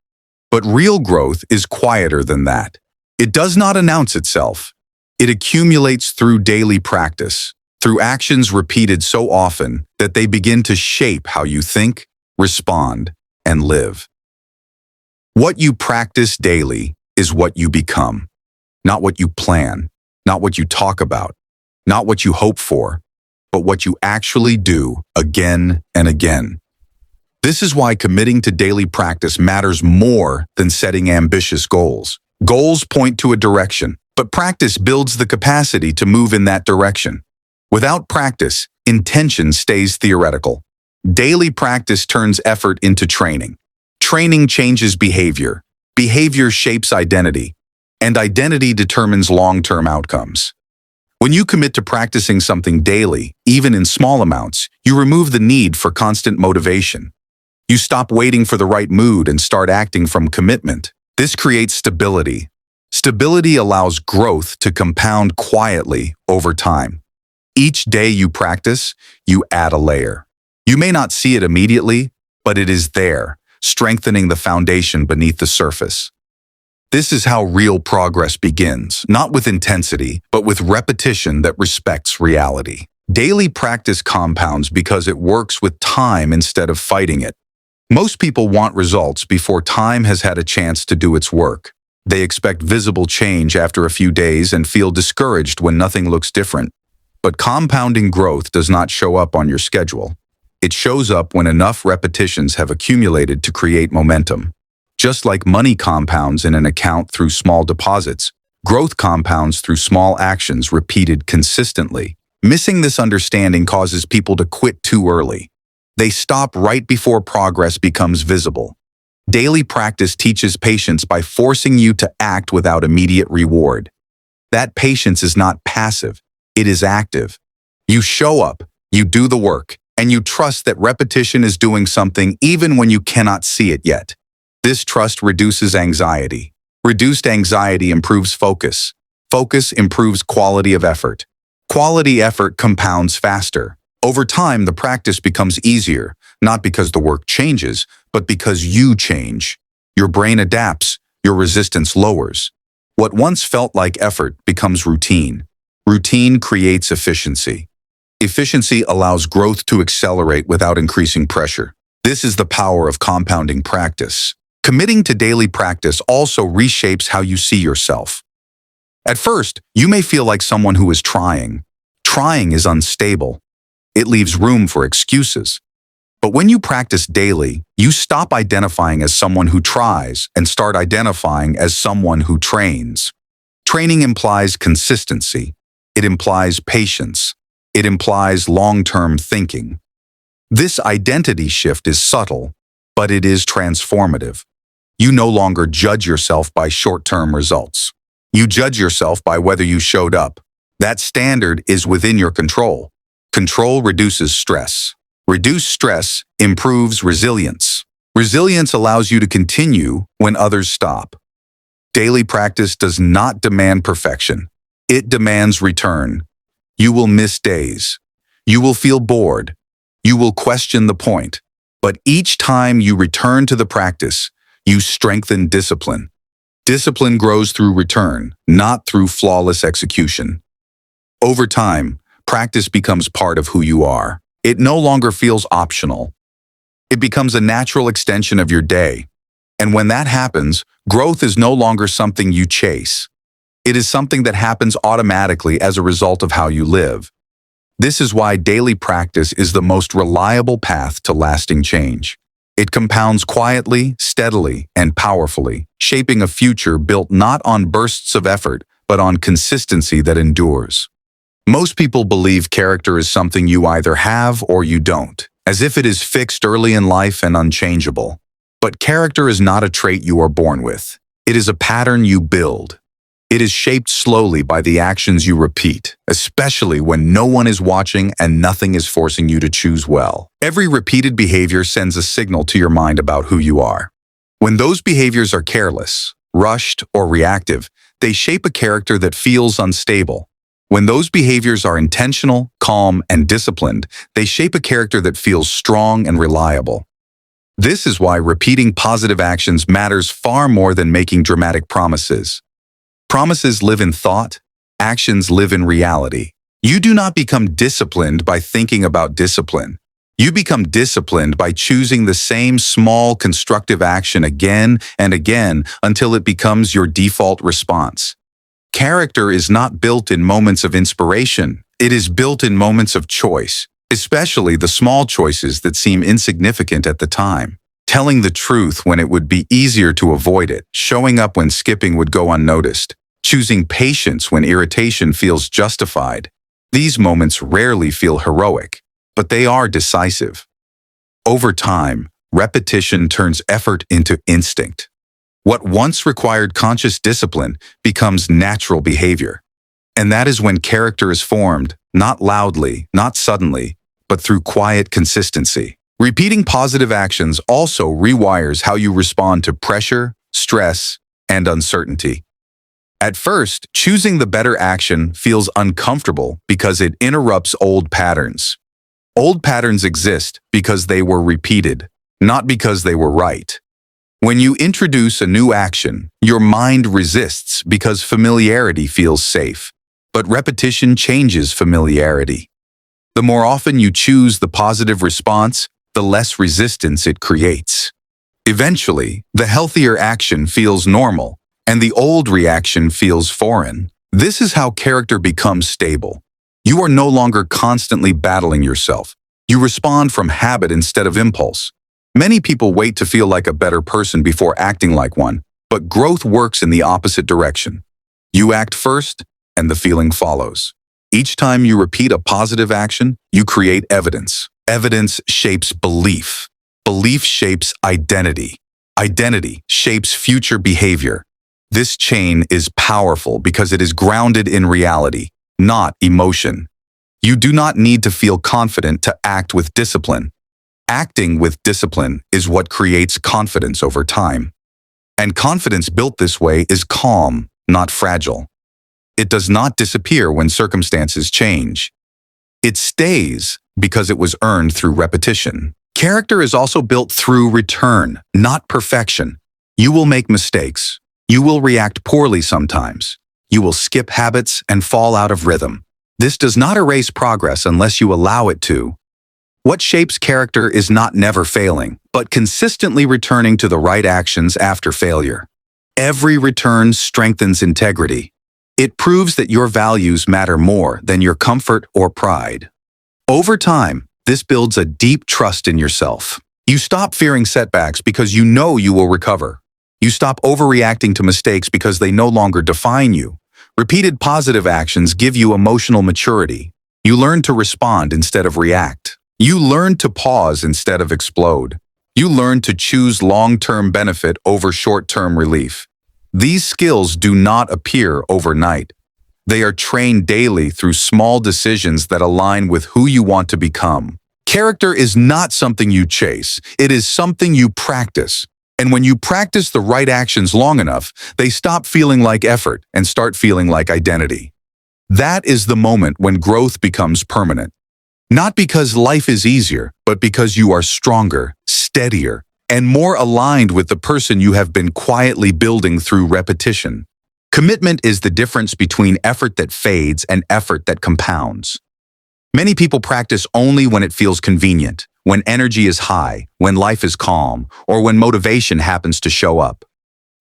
But real growth is quieter than that. It does not announce itself. It accumulates through daily practice, through actions repeated so often that they begin to shape how you think, respond, and live. What you practice daily is what you become, not what you plan, not what you talk about, not what you hope for, but what you actually do again and again. This is why committing to daily practice matters more than setting ambitious goals. Goals point to a direction, but practice builds the capacity to move in that direction. Without practice, intention stays theoretical. Daily practice turns effort into training. Training changes behavior. Behavior shapes identity, and identity determines long-term outcomes. When you commit to practicing something daily, even in small amounts, you remove the need for constant motivation. You stop waiting for the right mood and start acting from commitment. This creates stability. Stability allows growth to compound quietly over time. Each day you practice, you add a layer. You may not see it immediately, but it is there, strengthening the foundation beneath the surface. This is how real progress begins, not with intensity, but with repetition that respects reality. Daily practice compounds because it works with time instead of fighting it. Most people want results before time has had a chance to do its work. They expect visible change after a few days and feel discouraged when nothing looks different. But compounding growth does not show up on your schedule. It shows up when enough repetitions have accumulated to create momentum. Just like money compounds in an account through small deposits, growth compounds through small actions repeated consistently. Missing this understanding causes people to quit too early. They stop right before progress becomes visible. Daily practice teaches patience by forcing you to act without immediate reward. That patience is not passive, it is active. You show up, you do the work, and you trust that repetition is doing something even when you cannot see it yet. This trust reduces anxiety. Reduced anxiety improves focus. Focus improves quality of effort. Quality effort compounds faster. Over time, the practice becomes easier, not because the work changes, but because you change. Your brain adapts, your resistance lowers. What once felt like effort becomes routine. Routine creates efficiency. Efficiency allows growth to accelerate without increasing pressure. This is the power of compounding practice. Committing to daily practice also reshapes how you see yourself. At first, you may feel like someone who is trying. Trying is unstable. It leaves room for excuses. But when you practice daily, you stop identifying as someone who tries and start identifying as someone who trains. Training implies consistency. It implies patience. It implies long-term thinking. This identity shift is subtle, but it is transformative. You no longer judge yourself by short-term results. You judge yourself by whether you showed up, That standard is within your control. Control reduces stress. Reduced stress improves resilience. Resilience allows you to continue when others stop. Daily practice does not demand perfection. It demands return. You will miss days. You will feel bored. You will question the point. But each time you return to the practice, you strengthen discipline. Discipline grows through return, not through flawless execution. Over time, practice becomes part of who you are. It no longer feels optional. It becomes a natural extension of your day. And when that happens, growth is no longer something you chase. It is something that happens automatically as a result of how you live. This is why daily practice is the most reliable path to lasting change. It compounds quietly, steadily, and powerfully, shaping a future built not on bursts of effort, but on consistency that endures. Most people believe character is something you either have or you don't, as if it is fixed early in life and unchangeable. But character is not a trait you are born with. It is a pattern you build. It is shaped slowly by the actions you repeat, especially when no one is watching and nothing is forcing you to choose well. Every repeated behavior sends a signal to your mind about who you are. When those behaviors are careless, rushed, or reactive, they shape a character that feels unstable. When those behaviors are intentional, calm, and disciplined, they shape a character that feels strong and reliable. This is why repeating positive actions matters far more than making dramatic promises. Promises live in thought, actions live in reality. You do not become disciplined by thinking about discipline. You become disciplined by choosing the same small constructive action again and again until it becomes your default response. Character is not built in moments of inspiration. It is built in moments of choice, especially the small choices that seem insignificant at the time. Telling the truth when it would be easier to avoid it, showing up when skipping would go unnoticed, choosing patience when irritation feels justified. These moments rarely feel heroic, but they are decisive. Over time, repetition turns effort into instinct. What once required conscious discipline becomes natural behavior. And that is when character is formed, not loudly, not suddenly, but through quiet consistency. Repeating positive actions also rewires how you respond to pressure, stress, and uncertainty. At first, choosing the better action feels uncomfortable because it interrupts old patterns. Old patterns exist because they were repeated, not because they were right. When you introduce a new action, your mind resists because familiarity feels safe. But repetition changes familiarity. The more often you choose the positive response, the less resistance it creates. Eventually, the healthier action feels normal, and the old reaction feels foreign. This is how character becomes stable. You are no longer constantly battling yourself. You respond from habit instead of impulse. Many people wait to feel like a better person before acting like one, but growth works in the opposite direction. You act first, and the feeling follows. Each time you repeat a positive action, you create evidence. Evidence shapes belief. Belief shapes identity. Identity shapes future behavior. This chain is powerful because it is grounded in reality, not emotion. You do not need to feel confident to act with discipline. Acting with discipline is what creates confidence over time. And confidence built this way is calm, not fragile. It does not disappear when circumstances change. It stays because it was earned through repetition. Character is also built through return, not perfection. You will make mistakes. You will react poorly sometimes. You will skip habits and fall out of rhythm. This does not erase progress unless you allow it to. What shapes character is not never failing, but consistently returning to the right actions after failure. Every return strengthens integrity. It proves that your values matter more than your comfort or pride. Over time, this builds a deep trust in yourself. You stop fearing setbacks because you know you will recover. You stop overreacting to mistakes because they no longer define you. Repeated positive actions give you emotional maturity. You learn to respond instead of react. You learn to pause instead of explode. You learn to choose long-term benefit over short-term relief. These skills do not appear overnight. They are trained daily through small decisions that align with who you want to become. Character is not something you chase, it is something you practice. And when you practice the right actions long enough, they stop feeling like effort and start feeling like identity. That is the moment when growth becomes permanent. Not because life is easier, but because you are stronger, steadier, and more aligned with the person you have been quietly building through repetition. Commitment is the difference between effort that fades and effort that compounds. Many people practice only when it feels convenient, when energy is high, when life is calm, or when motivation happens to show up.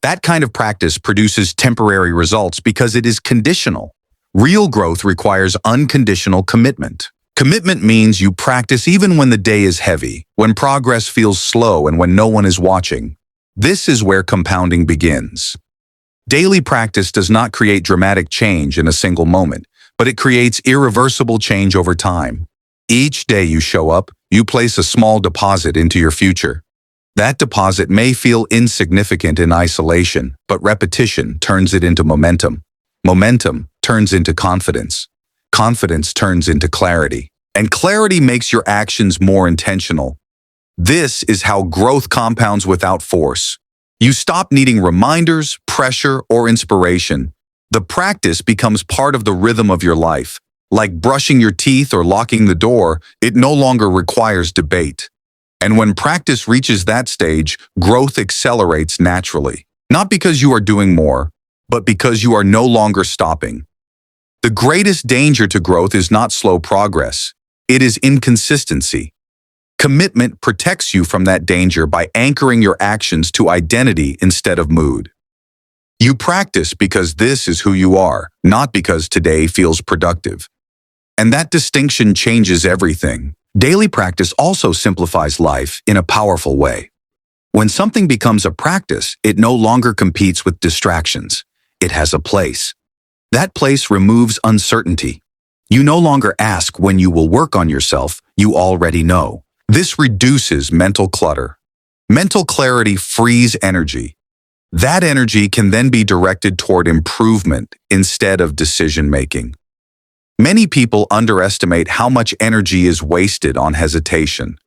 That kind of practice produces temporary results because it is conditional. Real growth requires unconditional commitment. Commitment means you practice even when the day is heavy, when progress feels slow, and when no one is watching. This is where compounding begins. Daily practice does not create dramatic change in a single moment, but it creates irreversible change over time. Each day you show up, you place a small deposit into your future. That deposit may feel insignificant in isolation, but repetition turns it into momentum. Momentum turns into confidence. Confidence turns into clarity. And clarity makes your actions more intentional. This is how growth compounds without force. You stop needing reminders, pressure, or inspiration. The practice becomes part of the rhythm of your life. Like brushing your teeth or locking the door, it no longer requires debate. And when practice reaches that stage, growth accelerates naturally. Not because you are doing more, but because you are no longer stopping. The greatest danger to growth is not slow progress. It is inconsistency. Commitment protects you from that danger by anchoring your actions to identity instead of mood. You practice because this is who you are, not because today feels productive. And that distinction changes everything. Daily practice also simplifies life in a powerful way. When something becomes a practice, it no longer competes with distractions. It has a place. That place removes uncertainty. You no longer ask when you will work on yourself, you already know. This reduces mental clutter. Mental clarity frees energy. That energy can then be directed toward improvement instead of decision-making. Many people underestimate how much energy is wasted on hesitation.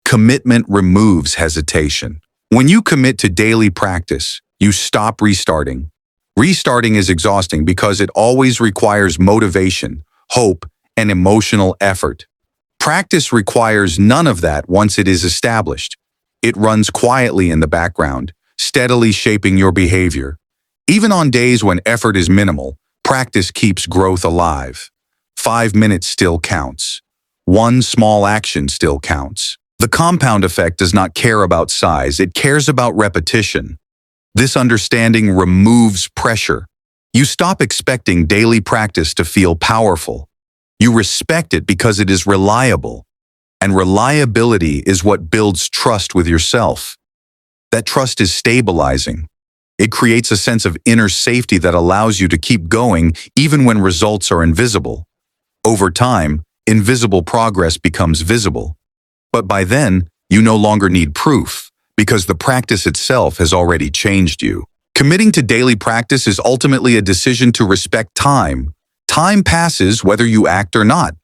Commitment removes hesitation. When you commit to daily practice, you stop restarting. Restarting is exhausting because it always requires motivation, hope, and emotional effort. Practice requires none of that once it is established. It runs quietly in the background, steadily shaping your behavior. Even on days when effort is minimal, practice keeps growth alive. 5 minutes still counts. One small action still counts. The compound effect does not care about size, it cares about repetition. This understanding removes pressure. You stop expecting daily practice to feel powerful. You respect it because it is reliable. And reliability is what builds trust with yourself. That trust is stabilizing. It creates a sense of inner safety that allows you to keep going even when results are invisible. Over time, invisible progress becomes visible. But by then, you no longer need proof, because the practice itself has already changed you. Committing to daily practice is ultimately a decision to respect time. Time passes whether you act or not.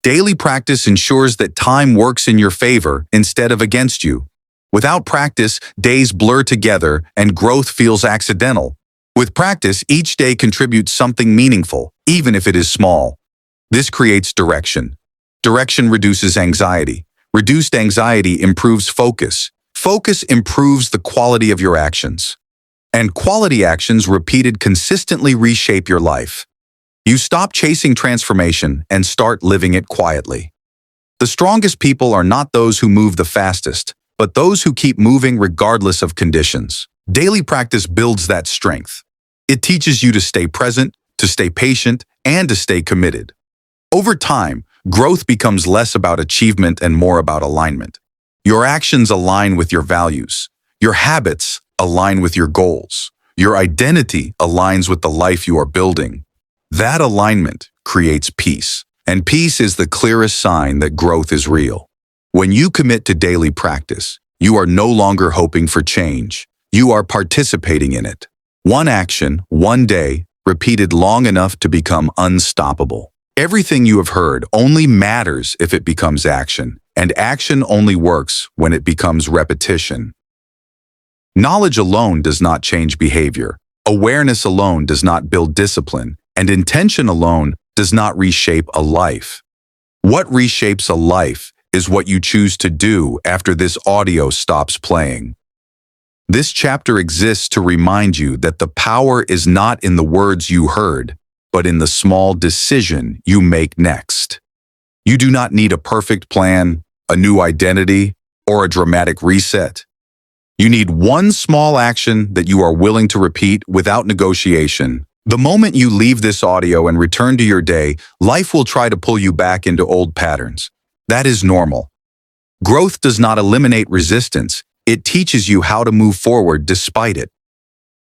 Daily practice ensures that time works in your favor instead of against you. Without practice, days blur together and growth feels accidental. With practice, each day contributes something meaningful, even if it is small. This creates direction. Direction reduces anxiety. Reduced anxiety improves focus. Focus improves the quality of your actions. And quality actions repeated consistently reshape your life. You stop chasing transformation and start living it quietly. The strongest people are not those who move the fastest, but those who keep moving regardless of conditions. Daily practice builds that strength. It teaches you to stay present, to stay patient, and to stay committed. Over time, growth becomes less about achievement and more about alignment. Your actions align with your values. Your habits align with your goals. Your identity aligns with the life you are building. That alignment creates peace, and peace is the clearest sign that growth is real. When you commit to daily practice, you are no longer hoping for change. You are participating in it. One action, one day, repeated long enough to become unstoppable. Everything you have heard only matters if it becomes action, and action only works when it becomes repetition. Knowledge alone does not change behavior. Awareness alone does not build discipline, and intention alone does not reshape a life. What reshapes a life is what you choose to do after this audio stops playing. This chapter exists to remind you that the power is not in the words you heard, but in the small decision you make next. You do not need a perfect plan, a new identity, or a dramatic reset. You need one small action that you are willing to repeat without negotiation. The moment you leave this audio and return to your day, life will try to pull you back into old patterns. That is normal. Growth does not eliminate resistance. It teaches you how to move forward despite it.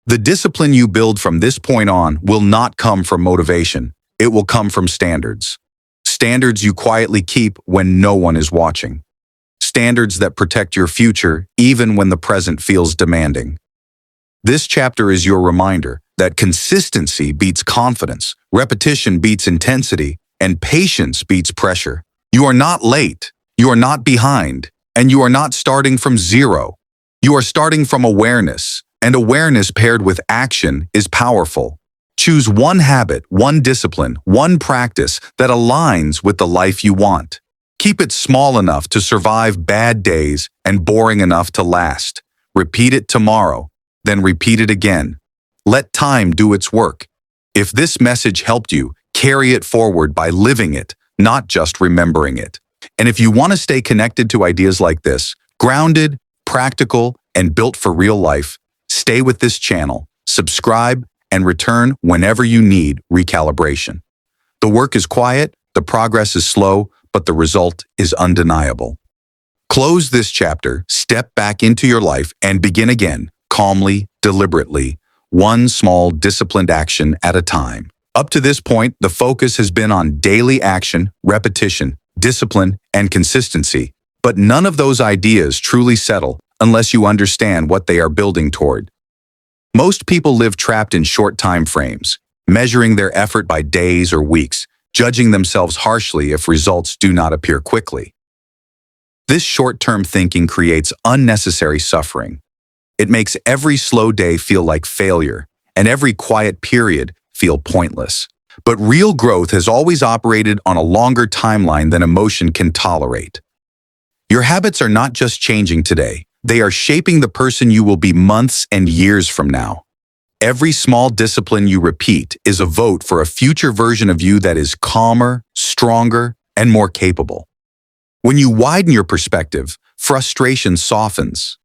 The discipline you build from this point on will not come from motivation. It will come from standards. Standards you quietly keep when no one is watching. Standards that protect your future even when the present feels demanding. This chapter is your reminder that consistency beats confidence, repetition beats intensity, and patience beats pressure. You are not late, you are not behind, and you are not starting from zero. You are starting from awareness, and awareness paired with action is powerful. Choose one habit, one discipline, one practice that aligns with the life you want. Keep it small enough to survive bad days and boring enough to last. Repeat it tomorrow, then repeat it again. Let time do its work. If this message helped you, carry it forward by living it, not just remembering it. And if you want to stay connected to ideas like this, grounded, practical, and built for real life, stay with this channel, subscribe, and return whenever you need recalibration. The work is quiet, the progress is slow, but the result is undeniable. Close this chapter, step back into your life, and begin again, calmly, deliberately, one small disciplined action at a time. Up to this point, the focus has been on daily action, repetition, discipline, and consistency. But none of those ideas truly settle unless you understand what they are building toward. Most people live trapped in short time frames, measuring their effort by days or weeks, judging themselves harshly if results do not appear quickly. This short-term thinking creates unnecessary suffering. It makes every slow day feel like failure, and every quiet period feel pointless. But real growth has always operated on a longer timeline than emotion can tolerate. Your habits are not just changing today, they are shaping the person you will be months and years from now. Every small discipline you repeat is a vote for a future version of you that is calmer, stronger, and more capable. When you widen your perspective, frustration softens.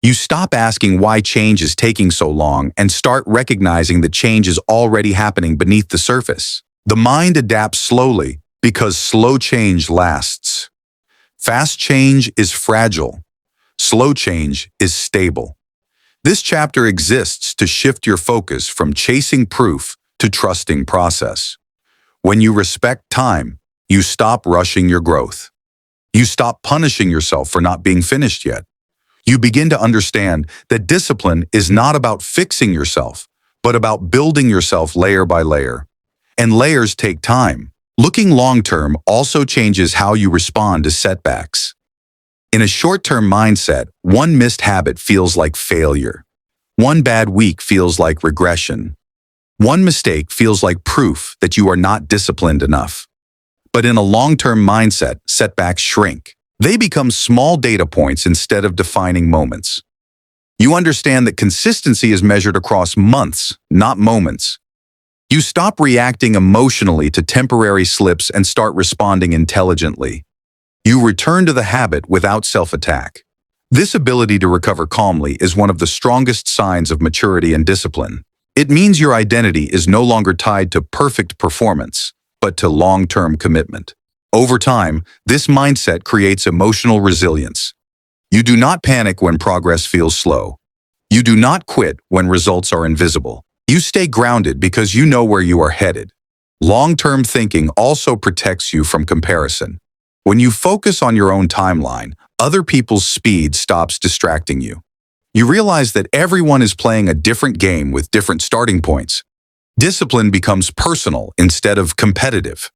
You stop asking why change is taking so long and start recognizing that change is already happening beneath the surface. The mind adapts slowly because slow change lasts. Fast change is fragile. Slow change is stable. This chapter exists to shift your focus from chasing proof to trusting process. When you respect time, you stop rushing your growth. You stop punishing yourself for not being finished yet. You begin to understand that discipline is not about fixing yourself, but about building yourself layer by layer. And layers take time. Looking long-term also changes how you respond to setbacks. In a short-term mindset, one missed habit feels like failure. One bad week feels like regression. One mistake feels like proof that you are not disciplined enough. But in a long-term mindset, setbacks shrink. They become small data points instead of defining moments. You understand that consistency is measured across months, not moments. You stop reacting emotionally to temporary slips and start responding intelligently. You return to the habit without self-attack. This ability to recover calmly is one of the strongest signs of maturity and discipline. It means your identity is no longer tied to perfect performance, but to long-term commitment. Over time, this mindset creates emotional resilience. You do not panic when progress feels slow. You do not quit when results are invisible. You stay grounded because you know where you are headed. Long-term thinking also protects you from comparison. When you focus on your own timeline, other people's speed stops distracting you. You realize that everyone is playing a different game with different starting points. Discipline becomes personal instead of competitive.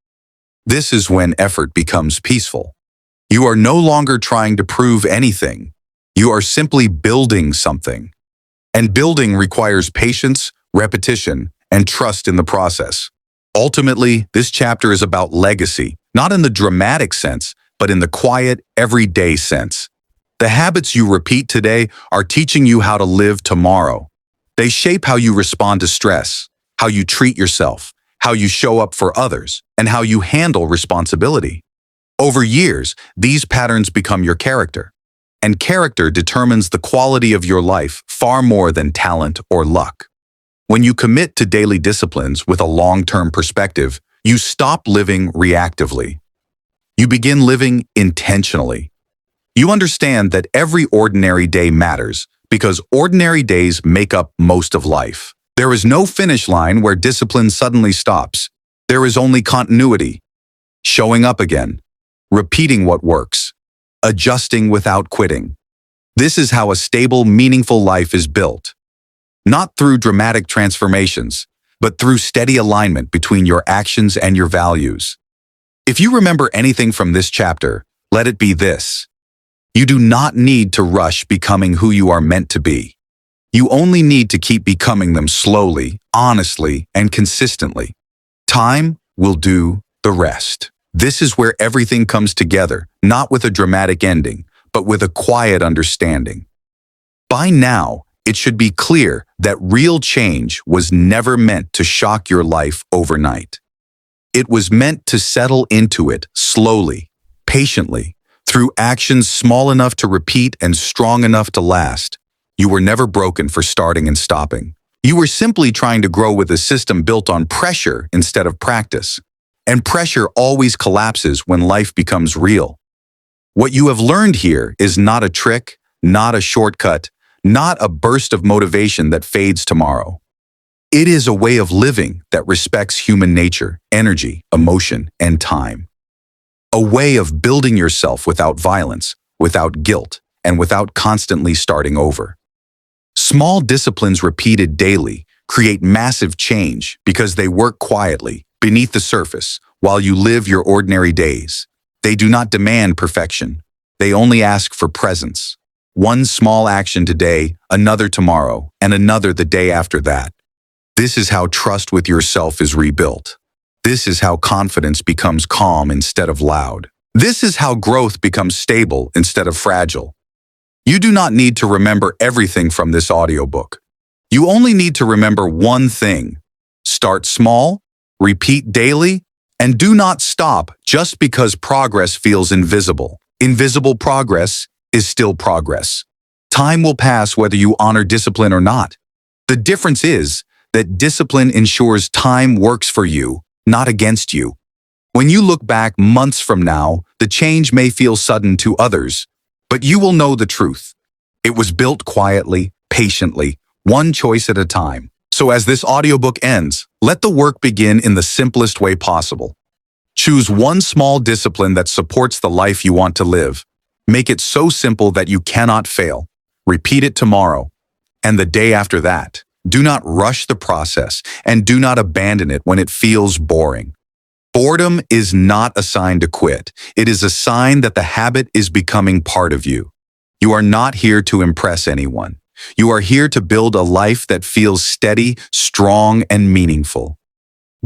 This is when effort becomes peaceful. You are no longer trying to prove anything. You are simply building something. And building requires patience, repetition, and trust in the process. Ultimately, this chapter is about legacy, not in the dramatic sense, but in the quiet, everyday sense. The habits you repeat today are teaching you how to live tomorrow. They shape how you respond to stress, how you treat yourself, how you show up for others, and how you handle responsibility. Over years, these patterns become your character. And character determines the quality of your life far more than talent or luck. When you commit to daily disciplines with a long-term perspective, you stop living reactively. You begin living intentionally. You understand that every ordinary day matters because ordinary days make up most of life. There is no finish line where discipline suddenly stops. There is only continuity, showing up again, repeating what works, adjusting without quitting. This is how a stable, meaningful life is built. Not through dramatic transformations, but through steady alignment between your actions and your values. If you remember anything from this chapter, let it be this. You do not need to rush becoming who you are meant to be. You only need to keep becoming them slowly, honestly, and consistently. Time will do the rest. This is where everything comes together, not with a dramatic ending, but with a quiet understanding. By now, it should be clear that real change was never meant to shock your life overnight. It was meant to settle into it slowly, patiently, through actions small enough to repeat and strong enough to last. You were never broken for starting and stopping. You were simply trying to grow with a system built on pressure instead of practice. And pressure always collapses when life becomes real. What you have learned here is not a trick, not a shortcut, not a burst of motivation that fades tomorrow. It is a way of living that respects human nature, energy, emotion, and time. A way of building yourself without violence, without guilt, and without constantly starting over. Small disciplines repeated daily create massive change because they work quietly, beneath the surface, while you live your ordinary days. They do not demand perfection. They only ask for presence. One small action today, another tomorrow, and another the day after that. This is how trust with yourself is rebuilt. This is how confidence becomes calm instead of loud. This is how growth becomes stable instead of fragile. You do not need to remember everything from this audiobook. You only need to remember one thing. Start small, repeat daily, and do not stop just because progress feels invisible. Invisible progress is still progress. Time will pass whether you honor discipline or not. The difference is that discipline ensures time works for you, not against you. When you look back months from now, the change may feel sudden to others, but you will know the truth. It was built quietly, patiently, one choice at a time. So as this audiobook ends, let the work begin in the simplest way possible. Choose one small discipline that supports the life you want to live. Make it so simple that you cannot fail. Repeat it tomorrow, and the day after that. Do not rush the process, and do not abandon it when it feels boring. Boredom is not a sign to quit. It is a sign that the habit is becoming part of you. You are not here to impress anyone. You are here to build a life that feels steady, strong, and meaningful.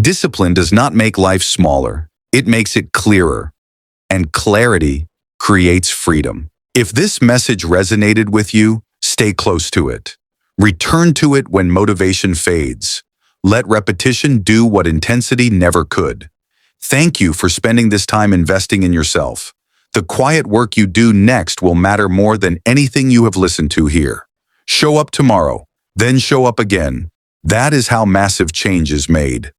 Discipline does not make life smaller. It makes it clearer. And clarity creates freedom. If this message resonated with you, stay close to it. Return to it when motivation fades. Let repetition do what intensity never could. Thank you for spending this time investing in yourself. The quiet work you do next will matter more than anything you have listened to here. Show up tomorrow, then show up again. That is how massive change is made.